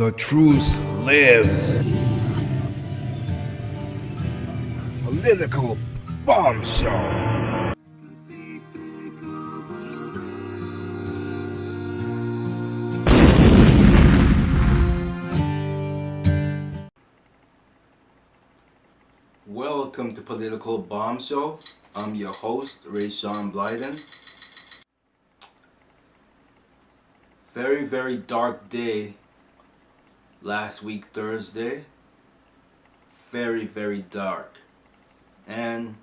The truth lives. Political bombshell. Welcome to Political Bombshell. I'm your host, Rasean Blyden. Very, very dark day last week, Thursday. Very, very dark. And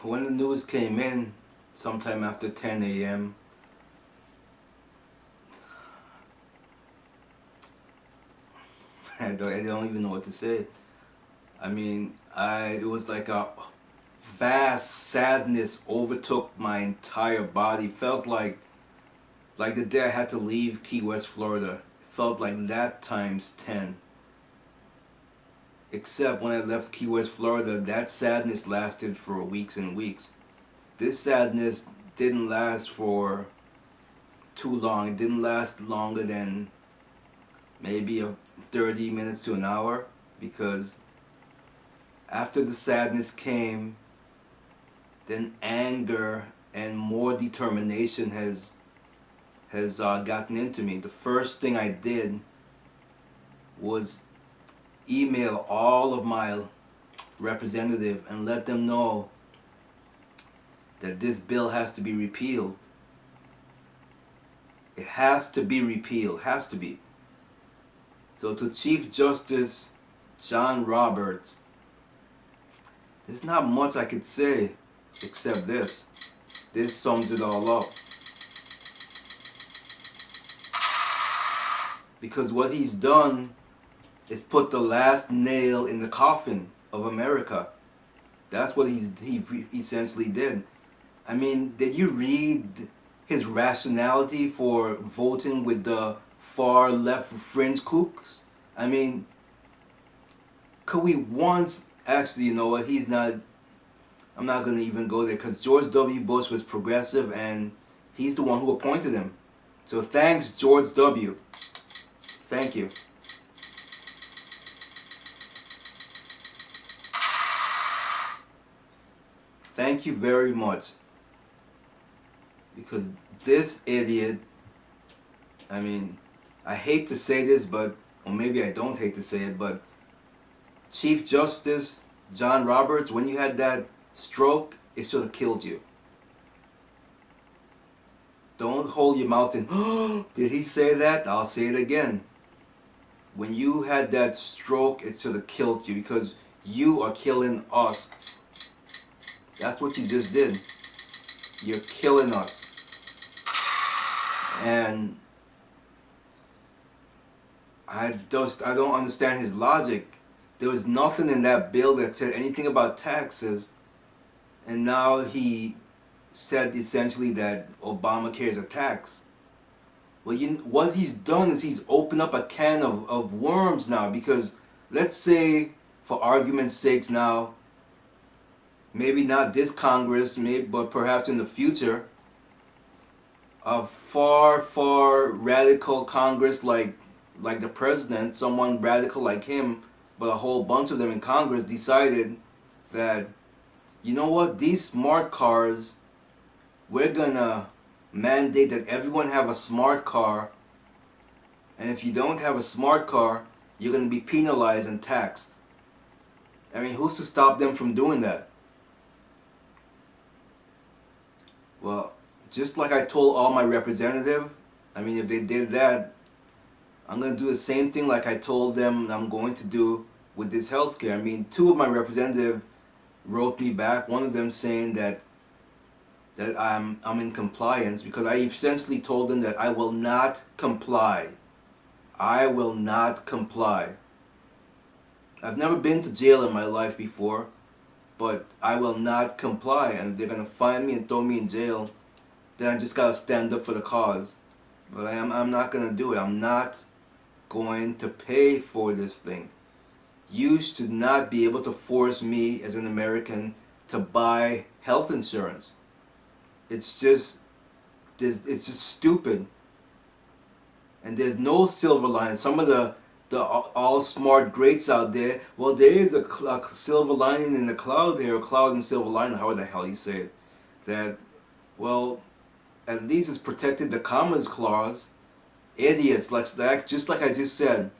when the news came in, sometime after 10 a.m., I don't even know what to say. I mean, it was like a vast sadness overtook my entire body. Felt like the day I had to leave Key West, Florida. Felt like that times 10. Except when I left Key West, Florida, that sadness lasted for weeks and weeks. This sadness didn't last for too long. It didn't last longer than maybe 30 minutes to an hour, because after the sadness came, then anger and more determination has gotten into me. The first thing I did was email all of my representative and let them know that this bill has to be repealed. It has to be repealed. Has to be. So to Chief Justice John Roberts, there's not much I could say except this. This sums it all up. Because what he's done is put the last nail in the coffin of America. That's what he essentially did. I mean, did you read his rationality for voting with the far left fringe kooks? I mean, could we once, actually, you know what, I'm not going to even go there, because George W. Bush was progressive and he's the one who appointed him. So thanks, George W. Thank you. Thank you very much. Because this idiot, I mean, I hate to say this, or maybe I don't hate to say it, but Chief Justice John Roberts, when you had that stroke, it should have killed you. Don't hold your mouth and, oh, did he say that? I'll say it again. When you had that stroke, it should have killed you, because you are killing us. That's what you just did. You're killing us. And I don't understand his logic. There was nothing in that bill that said anything about taxes, and now he said essentially that Obamacare is a tax. Well, what he's done is he's opened up a can of worms now, because let's say, for argument's sake now, maybe not this Congress, but perhaps in the future, a far, far radical Congress like the president, someone radical like him, but a whole bunch of them in Congress decided that, you know what, these smart cars, we're gonna mandate that everyone have a smart car, and if you don't have a smart car, you're gonna be penalized and taxed. I mean, who's to stop them from doing that? Well, just like I told all my representative, I mean, if they did that, I'm going to do the same thing like I told them I'm going to do with this healthcare. I mean, two of my representatives wrote me back, one of them saying that I'm in compliance, because I essentially told them that I will not comply. I will not comply. I've never been to jail in my life before, but I will not comply, and if they're going to find me and throw me in jail, then I just got to stand up for the cause. But I'm not going to do it. I'm not going to pay for this thing. You should not be able to force me as an American to buy health insurance. It's just stupid. and there's no silver lining. Some of the all smart greats out there, well, there is a silver lining in the cloud here, a cloud and silver lining, however the hell you say it. That, well, at least it's protected the Commons Clause. Idiots, like that, just like I just said,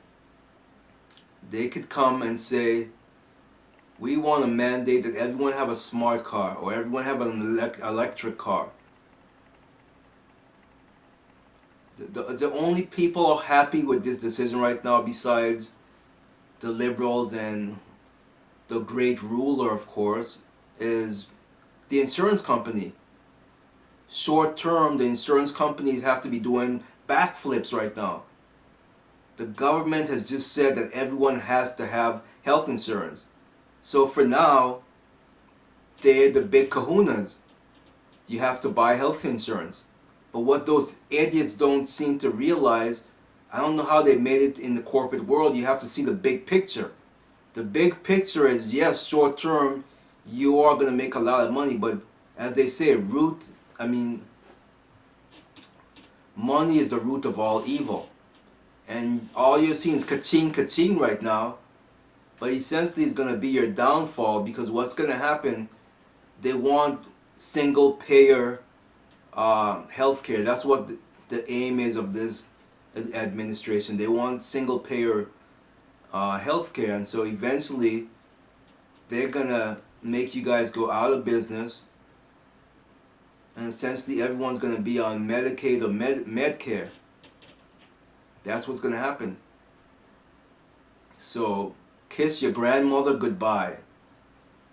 they could come and say, we want to mandate that everyone have a smart car or everyone have an electric car. The only people happy with this decision right now, besides the liberals and the great ruler, of course, is the insurance company. Short term, the insurance companies have to be doing backflips right now. The government has just said that everyone has to have health insurance. So for now, they're the big kahunas. You have to buy health insurance. But what those idiots don't seem to realize, I don't know how they made it in the corporate world, you have to see the big picture. The big picture is, yes, short term, you are going to make a lot of money, but as they say, money is the root of all evil. And all you're seeing is ka-ching, ka-ching right now, but essentially it's going to be your downfall, because what's going to happen, they want single payer healthcare. That's what the aim is of this administration. They want single payer healthcare, and so eventually they're gonna make you guys go out of business, and essentially everyone's gonna be on Medicaid or Medicare. That's what's gonna happen. So kiss your grandmother goodbye.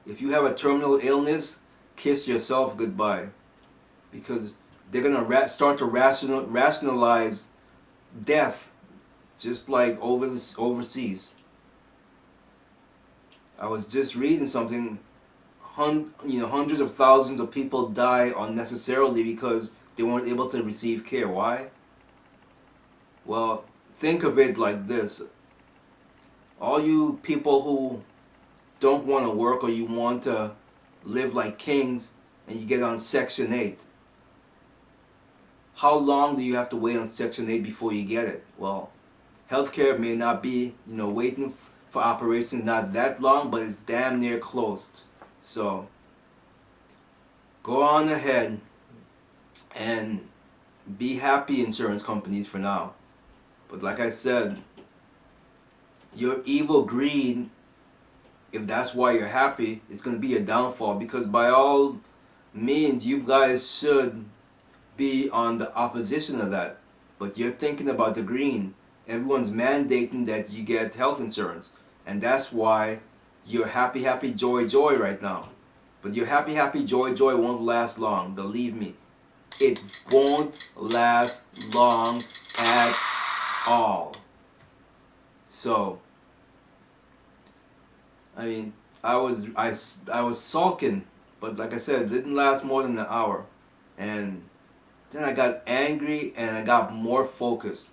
If you have a terminal illness, kiss yourself goodbye, because they're gonna start to rationalize death, just like overseas. I was just reading something. Hundreds of thousands of people die unnecessarily because they weren't able to receive care. Why? Well, think of it like this: all you people who don't want to work, or you want to live like kings, and you get on Section 8. How long do you have to wait on Section 8 before you get it? Well, healthcare may not be, waiting for operations not that long, but it's damn near close. So, go on ahead and be happy, insurance companies, for now. But like I said, your evil greed, if that's why you're happy, it's going to be a downfall, because by all means, you guys should be on the opposition of that. But you're thinking about the green. Everyone's mandating that you get health insurance, and that's why you're happy, happy, joy, joy right now. But your happy, happy, joy, joy won't last long. Believe me, it won't last long at all. So, I was sulking, but like I said, it didn't last more than an hour, and then I got angry and I got more focused.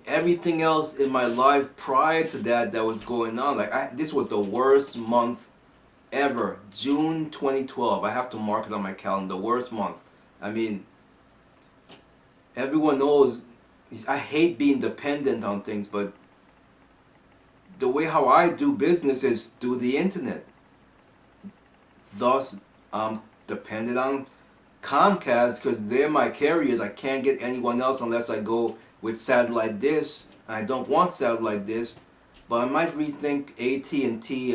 Everything else in my life prior to that was going on. This was the worst month ever. June 2012. I have to mark it on my calendar. The worst month. Everyone knows I hate being dependent on things, but the way how I do business is through the internet. Thus, I'm dependent on Comcast because they're my carriers. I can't get anyone else unless I go with satellite dish. I don't want satellite dish, but I might rethink AT&T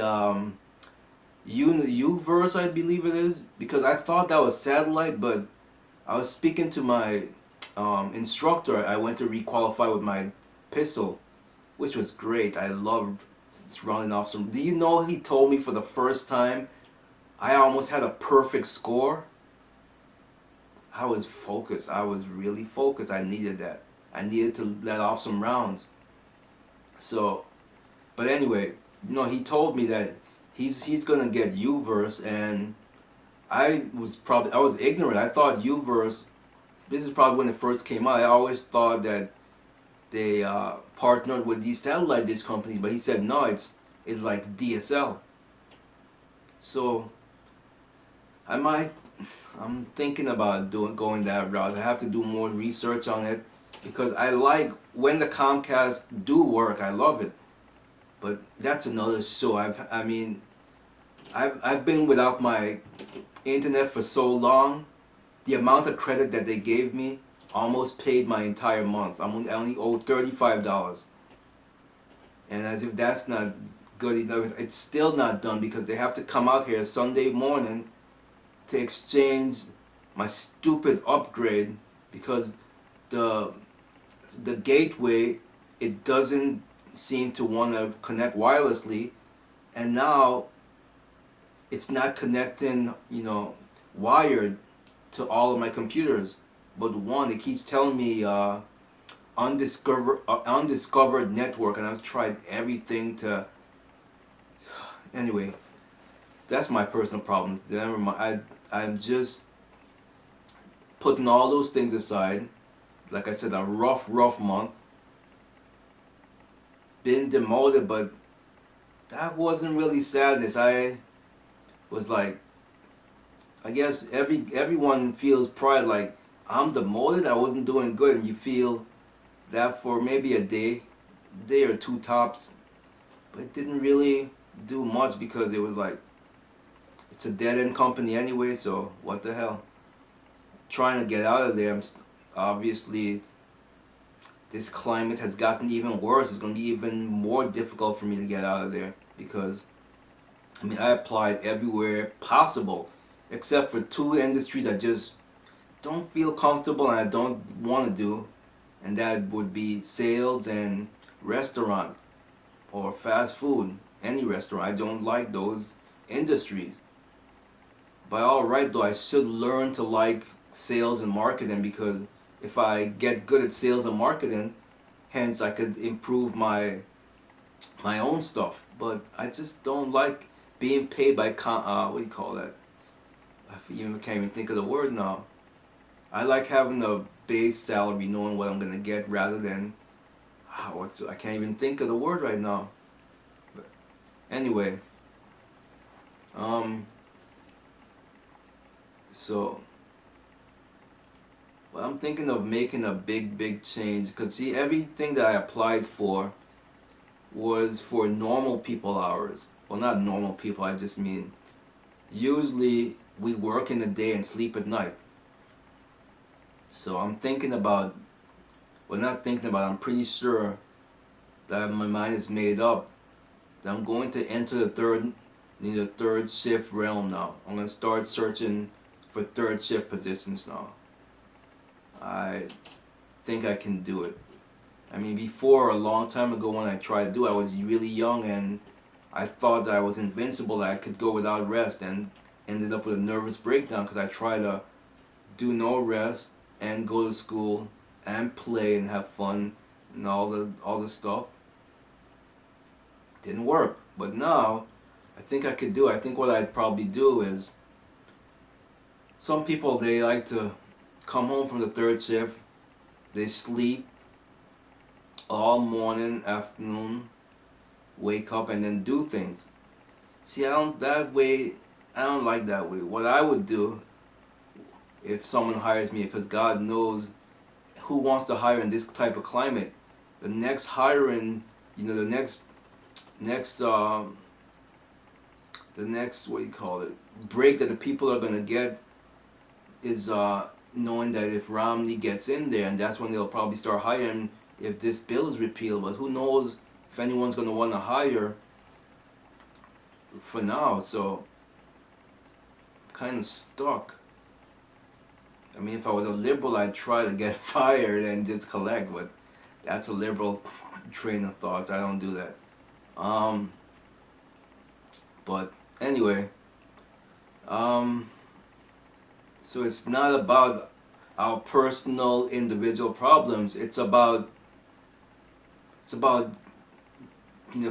Uverse, I believe it is, because I thought that was satellite, but I was speaking to my instructor. I went to requalify with my pistol, which was great. I loved running off some. Do you know he told me for the first time I almost had a perfect score? I was focused. I was really focused. I needed that. I needed to let off some rounds. So, but anyway, he told me that he's gonna get Uverse, and I was ignorant. I thought Uverse. This is probably when it first came out. I always thought that they partnered with these satellite dish companies, but he said no. It's like DSL. So I'm thinking about going that route. I have to do more research on it because I like when the Comcast do work. I love it, but that's another show. I've been without my internet for so long. The amount of credit that they gave me almost paid my entire month. I only owe $35, and as if that's not good enough, it's still not done because they have to come out here Sunday morning to exchange my stupid upgrade because the gateway, it doesn't seem to want to connect wirelessly, and now it's not connecting, wired to all of my computers, but one. It keeps telling me undiscovered network, and I've tried everything to. Anyway, that's my personal problems. Never mind. I'm just putting all those things aside. Like I said, a rough month. Been demoted, but that wasn't really sadness. I was like, I guess everyone feels pride, like I'm demoted, I wasn't doing good, and you feel that for maybe a day or two tops, but it didn't really do much because it was like, it's a dead end company anyway, so what the hell. Trying to get out of there, obviously this climate has gotten even worse. It's going to be even more difficult for me to get out of there because I applied everywhere possible except for two industries I just don't feel comfortable and I don't want to do, and that would be sales and restaurant or fast food, any restaurant. I don't like those industries. By all right though, I should learn to like sales and marketing because if I get good at sales and marketing, hence I could improve my own stuff. But I just don't like being paid by what do you call that? Can't even think of the word now. I like having a base salary, knowing what I'm gonna get, rather than I can't even think of the word right now. But anyway, so well, I'm thinking of making a big change because see, everything that I applied for was for normal people hours. Well, not normal people. I just mean usually we work in the day and sleep at night. So I'm thinking about, well, not thinking about, I'm pretty sure that my mind is made up that I'm going to enter the third shift realm now. I'm going to start searching for third shift positions now. I think I can do it. Before, a long time ago when I tried to do it, I was really young and I thought that I was invincible, that I could go without rest, and ended up with a nervous breakdown because I tried to do no rest and go to school and play and have fun and all the stuff. Didn't work. But now I think I could do it. I think what I'd probably do is, some people, they like to come home from the third shift, they sleep all morning, afternoon, wake up and then do things. See, I don't like that way. What I would do if someone hires me, because God knows who wants to hire in this type of climate. The next hiring, the next what do you call it, break that the people are gonna get is knowing that if Romney gets in there, and that's when they'll probably start hiring if this bill is repealed. But who knows if anyone's gonna want to hire for now. So I'm kind of stuck. If I was a liberal, I'd try to get fired and just collect, but that's a liberal train of thoughts. I don't do that. But anyway, so it's not about our personal individual problems. It's about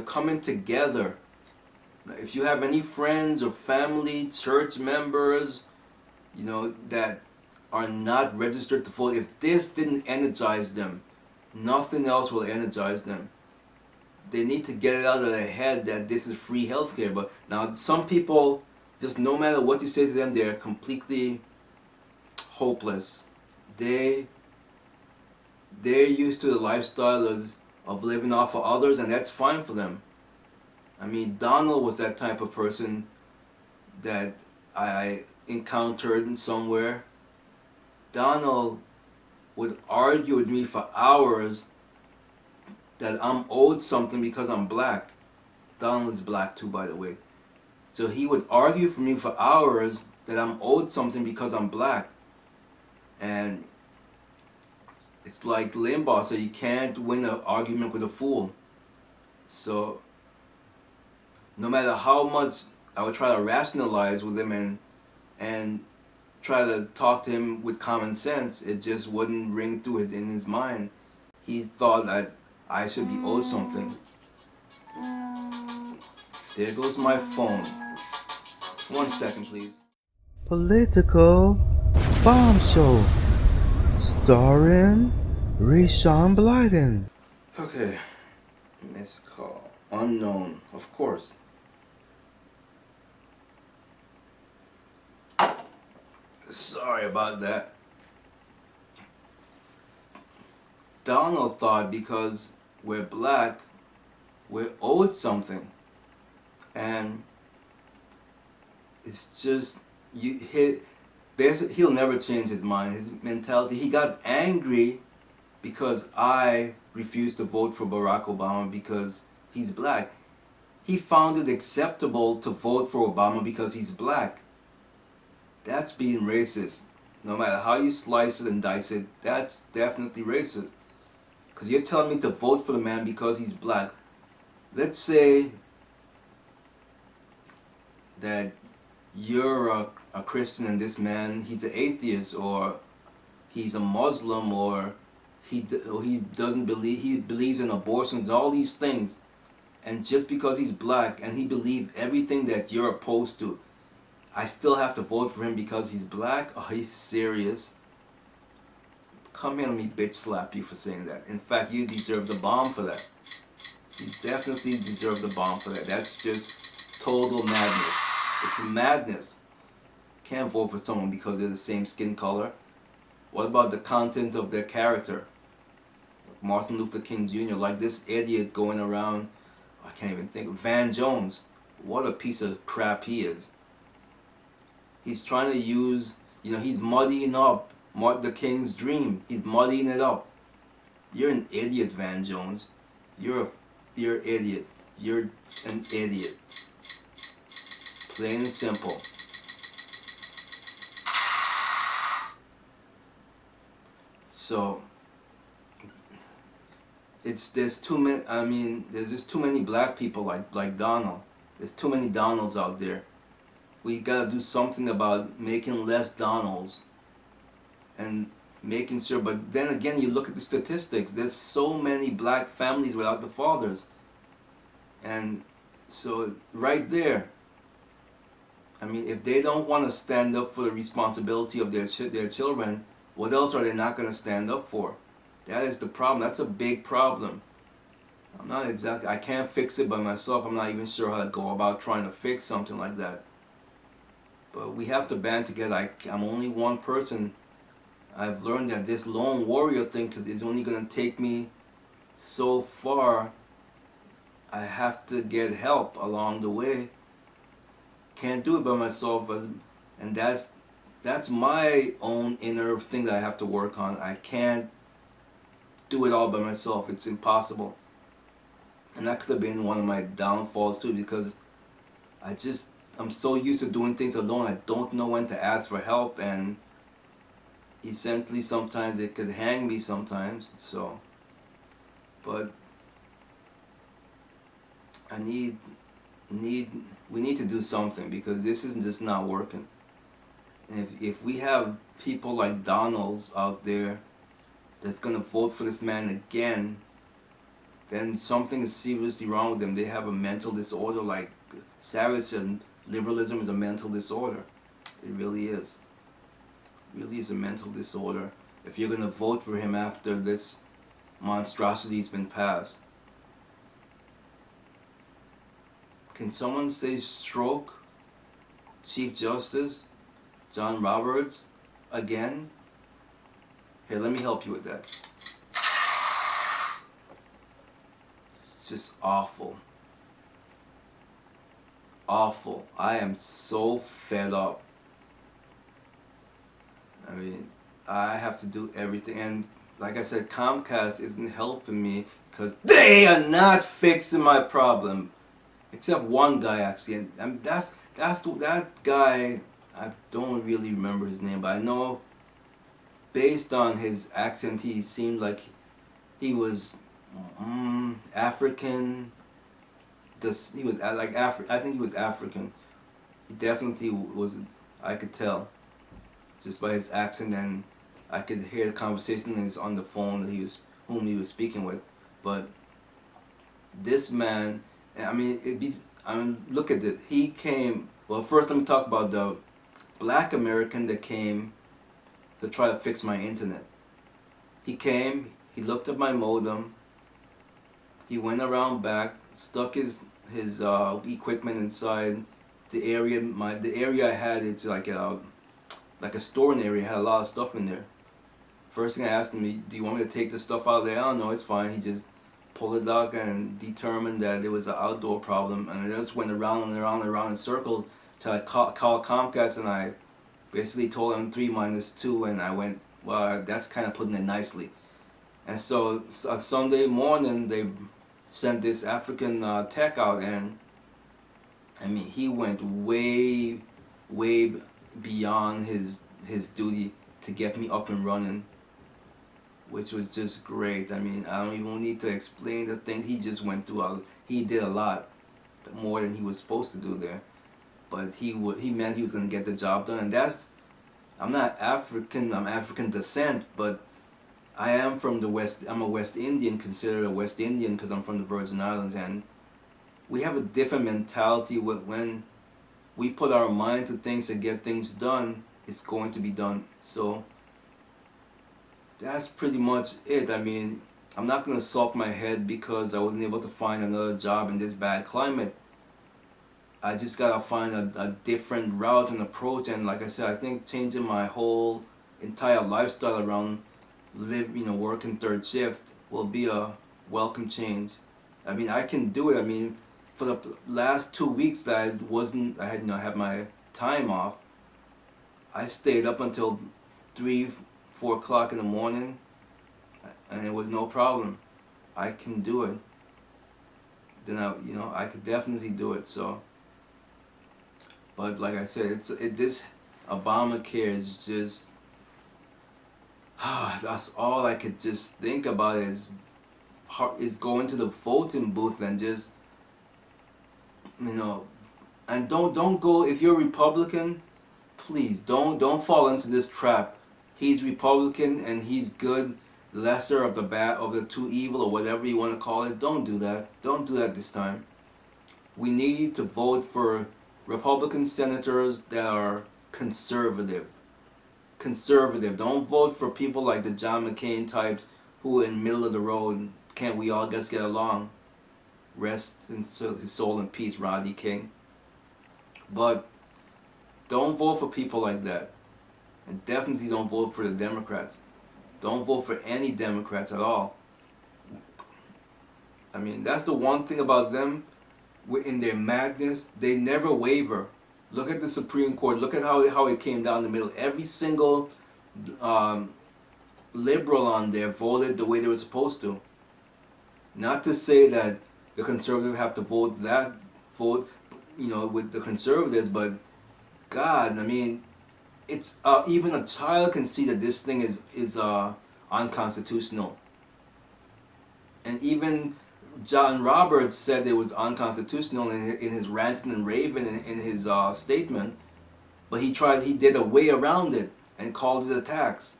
coming together. If you have any friends or family, church members, that are not registered to vote, if this didn't energize them, nothing else will energize them. They need to get it out of their head that this is free healthcare. But now some people, just no matter what you say to them, they're completely hopeless. They they're used to the lifestyle of living off of others, and that's fine for them. I mean, Donald was that type of person that I encountered somewhere. Donald would argue with me for hours that I'm owed something because I'm black. Donald is black too, by the way. So he would argue for me for hours that I'm owed something because I'm black. And it's like Limbaugh said, you can't win an argument with a fool. So no matter how much I would try to rationalize with him and try to talk to him with common sense, it just wouldn't ring through in his mind. He thought that I should be owed something. There goes my phone. 1 second, please. Political Bomb Show, starring Rasean Blyden. Okay. Missed call. Unknown, of course. Sorry about that. Donald thought because we're black, we're owed something. And it's just, he'll never change his mind, his mentality. He got angry because I refused to vote for Barack Obama because he's black. He found it acceptable to vote for Obama because he's black. That's being racist. No matter how you slice it and dice it, that's definitely racist. Because you're telling me to vote for the man because he's black. Let's say that you're a Christian and this man, he's an atheist, or he's a Muslim, or he doesn't believe, he believes in abortions, all these things. And just because he's black and he believes everything that you're opposed to, I still have to vote for him because he's black? Are you serious? Come here and let me bitch slap you for saying that. In fact, you deserve the bomb for that. You definitely deserve the bomb for that. That's just total madness. It's madness. Can't vote for someone because they're the same skin color. What about the content of their character? Martin Luther King Jr., like this idiot going around, I can't even think, Van Jones. What a piece of crap he is. He's trying to use, he's muddying up Martin Luther King's dream. He's muddying it up. You're an idiot, Van Jones. You're an idiot. You're an idiot. Plain and simple. So there's too many. There's just too many black people like Donald. There's too many Donalds out there. We gotta do something about making less Donalds and making sure. But then again, you look at the statistics. There's so many black families without the fathers, and so right there. I mean, if they don't want to stand up for the responsibility of their children, what else are they not going to stand up for? That is the problem. That's a big problem. I can't fix it by myself. I'm not even sure how to go about trying to fix something like that. But we have to band together. I'm only one person. I've learned that this lone warrior thing is only going to take me so far. I have to get help along the way. Can't do it by myself, and that's my own inner thing that I have to work on. I can't do it all by myself. It's impossible. And that could have been one of my downfalls too, because I'm so used to doing things alone. I don't know when to ask for help, and essentially sometimes it could hang me sometimes. So, but we need to do something, because this isn't just not working. And if we have people like Donalds out there that's gonna vote for this man again, then something is seriously wrong with them. They have a mental disorder, like Savage said, liberalism is a mental disorder. It really is. It really is a mental disorder. If you're gonna vote for him after this monstrosity's been passed. Can someone say stroke Chief Justice John Roberts again? Here, let me help you with that. just awful. Awful. I am so fed up. I mean, I have to do everything, and like I said, Comcast isn't helping me because they are not fixing my problem. Except one guy actually, and that guy. I don't really remember his name, but I know based on his accent, he seemed like he was African. He was like I think he was African. He definitely was. I could tell just by his accent, and I could hear the conversation on the phone that whom he was speaking with. But this man, I mean, look at this. He came. Well, first let me talk about the black American that came to try to fix my internet. He came. He looked at my modem. He went around back, stuck his equipment inside the area. The area I had, it's like a storing area. It had a lot of stuff in there. First thing I asked him, do you want me to take the stuff out of there? Oh no, it's fine. He just pulled it out and determined that it was an outdoor problem, and I just went around and around and around in circles till I called Comcast, and I basically told them 3 minus 2, and I went, well, that's kind of putting it nicely. And so Sunday morning they sent this African tech out, and I mean he went way beyond his duty to get me up and running, which was just great. I mean, I don't even need to explain the thing. He just went through he did a lot more than he was supposed to do there, but he meant he was going to get the job done. And I'm not African, I'm African descent, but I am from the West. I'm a West Indian, considered a West Indian because I'm from the Virgin Islands, and we have a different mentality when we put our mind to things to get things done, it's going to be done. So that's pretty much it. I mean, I'm not going to sulk my head because I wasn't able to find another job in this bad climate. I just got to find a different route and approach, and like I said, I think changing my whole entire lifestyle around working third shift will be a welcome change. I mean, I can do it. I mean, for the last 2 weeks that I had my time off, I stayed up until 3, 4 o'clock in the morning, and it was no problem. I can do it. Then I could definitely do it. So, but like I said, this Obamacare is just that's all I could just think about is going to the voting booth and just and don't go. If you're a Republican, please don't fall into this trap. He's Republican and he's good, lesser of the bad of the two evil, or whatever you want to call it. Don't do that. Don't do that this time. We need to vote for Republican senators that are conservative. Conservative. Don't vote for people like the John McCain types who are in the middle of the road. Can't we all just get along? Rest his soul in peace, Rodney King. But don't vote for people like that. And definitely don't vote for the Democrats. Don't vote for any Democrats at all. I mean, that's the one thing about them. In their madness, they never waver. Look at the Supreme Court. Look at how it came down the middle. Every single liberal on there voted the way they were supposed to. Not to say that the conservatives have to vote with the conservatives, but God, I mean, it's even a child can see that this thing is unconstitutional. And even John Roberts said it was unconstitutional in his ranting and raving in his statement, but he did a way around it and called it a tax.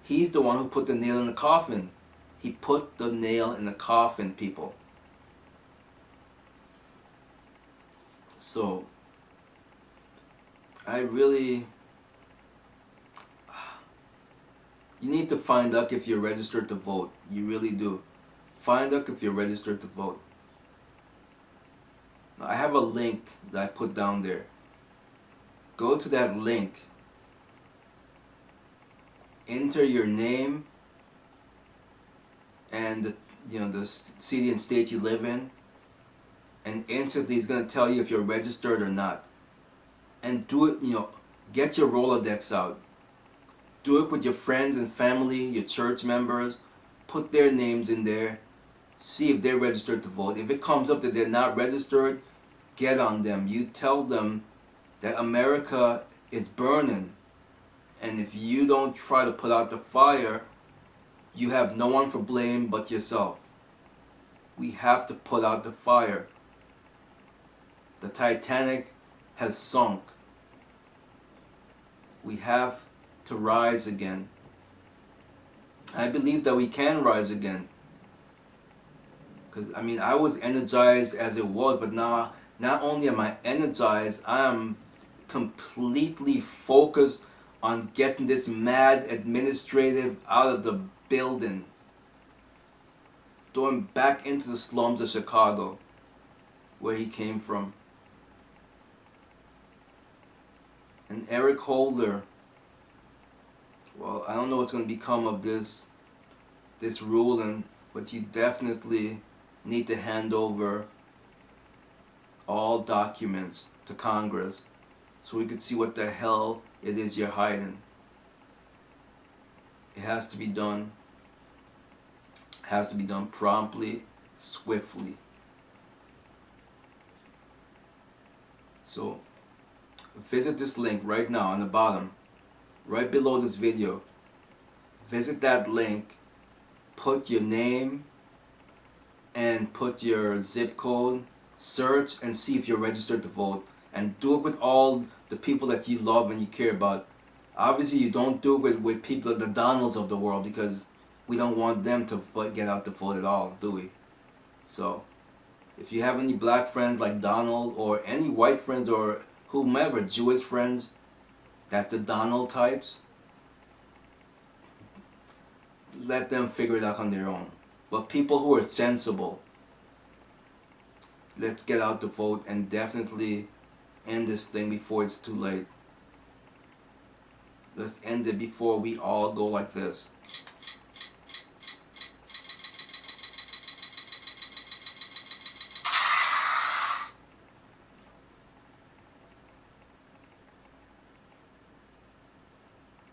He's the one who put the nail in the coffin. He put the nail in the coffin, people. So, you need to find out if you're registered to vote. You really do. Find out if you're registered to vote. Now, I have a link that I put down there. Go to that link. Enter your name and the city and state you live in, and instantly it's going to tell you if you're registered or not. And do it, get your Rolodex out. Do it with your friends and family, your church members. Put their names in there. See if they're registered to vote. If it comes up that they're not registered, get on them. You tell them that America is burning. And if you don't try to put out the fire, you have no one for blame but yourself. We have to put out the fire. The Titanic has sunk. We have to rise again. I believe that we can rise again. Because, I was energized as it was, but now, not only am I energized, I am completely focused on getting this mad administrative out of the building. Throwing back into the slums of Chicago, where he came from. And Eric Holder, well, I don't know what's going to become of this ruling, but you definitely need to hand over all documents to Congress so we could see what the hell it is you're hiding. It has to be done. It has to be done promptly, swiftly. So visit this link right now on the bottom, right below this video. Visit that link, put your name and put your zip code, search and see if you're registered to vote, and do it with all the people that you love and you care about. Obviously you don't do it with people, the Donalds of the world, because we don't want them to get out the vote at all, do we? So if you have any black friends like Donald, or any white friends, or whomever, Jewish friends, that's the Donald types, let them figure it out on their own. But people who are sensible, let's get out the vote and definitely end this thing before it's too late. Let's end it before we all go like this.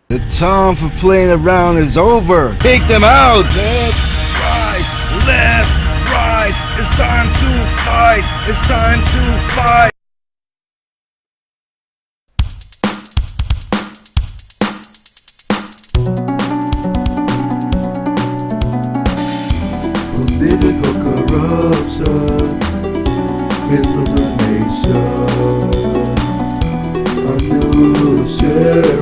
The time for playing around is over. Take them out. Left, right. It's time to fight. It's time to fight. Political corruption is the nation. A new sheriff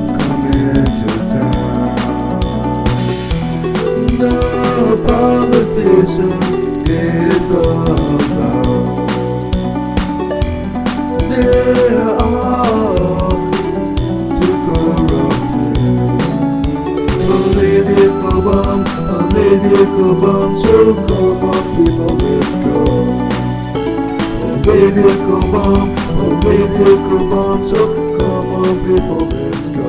coming to town. No politician is allowed. They're all too corrupted. Political bomb, so come on people, let's go. Political bomb, so come on people, let's go.